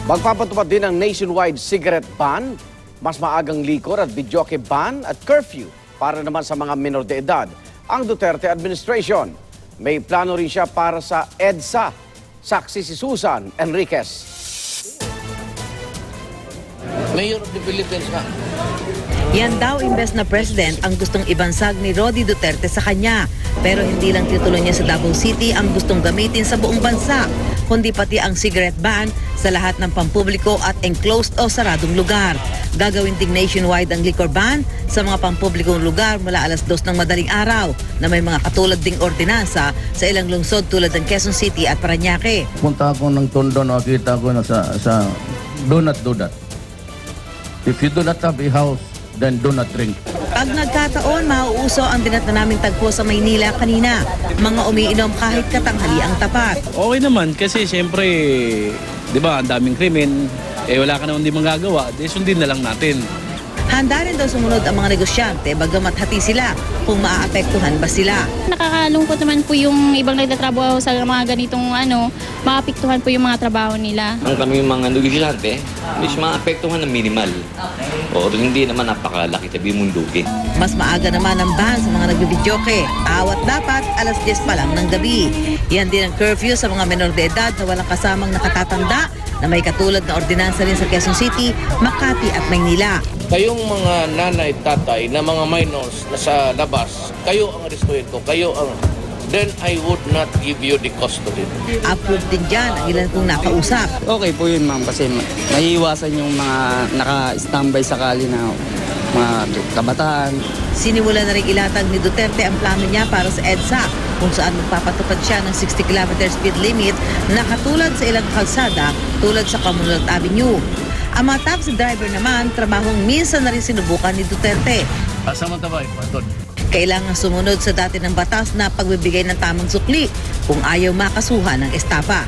Magpapatupad din ang nationwide cigarette ban, mas maagang likor at videoke ban at curfew para naman sa mga minor de edad. Ang Duterte administration, may plano rin siya para sa EDSA. Saksi si Susan Enriquez. Mayor of the Philippines nga. Yan daw imbes na president ang gustong ibansag ni Rody Duterte sa kanya. Pero hindi lang titulo niya sa Davao City ang gustong gamitin sa buong bansa, kundi pati ang cigarette ban sa lahat ng pampubliko at enclosed o saradong lugar. Gagawin ding nationwide ang liquor ban sa mga pampublikong lugar mula alas 2 ng madaling araw na may mga katulad ding ordinansa sa ilang lungsod tulad ng Quezon City at Parañaque. Punta ako ng Tondo, nakita ko na sa do not do that. If you do not have a house, then do not drink. Pag nagkataon, mauuso ang dinat na naming tagpo sa Maynila kanina. Mga umiinom kahit katanghali ang tapat. Okay naman kasi siyempre, di ba, ang daming krimen, wala ka naman di magagawa, sundin na lang natin. Handa rin daw sumunod ang mga negosyante bagamat hati sila kung maaapektuhan ba sila. Nakakalungkot naman po yung ibang nagtatrabaho sa mga ganitong maapektuhan po yung mga trabaho nila. Ang kami mga negosyante, is maapektuhan ng minimal. O hindi naman napakalaki tabi mong dugi. Mas maaga naman ang ban sa mga nagbibidyoke. Awat dapat alas 10 pa lang ng gabi. Yan din ang curfew sa mga menor de edad na walang kasamang nakatatanda na may katulad na ordinansa rin sa Quezon City, Makati at Maynila. Kayong mga nanay, tatay na mga minors na sa labas, kayo ang arestuhin ko, then I would not give you the custody. Approved din dyan ang ilan kong nakausap. Okay po yun, ma'am, kasi maiiwasan yung mga naka-standby sakali na mga kabataan. Sinimula na rin ilatag ni Duterte ang plano niya para sa EDSA, kung saan magpapatupad siya ng 60 km speed limit na katulad sa ilang kalsada tulad sa Commonwealth Avenue. Ang mga taxi driver naman, trabahong minsan na rin sinubukan ni Duterte. Kailangan sumunod sa dati ng batas na pagbibigay ng tamang sukli kung ayaw makasuhan ng estapa.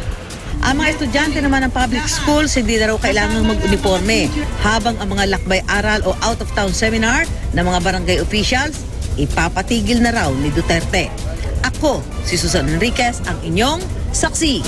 Ang mga estudyante naman ng public schools hindi na raw kailangang mag-uniforme, habang ang mga lakbay-aral o out-of-town seminar ng mga barangay officials, ipapatigil na raw ni Duterte. Ako, si Susan Enriquez, ang inyong saksi.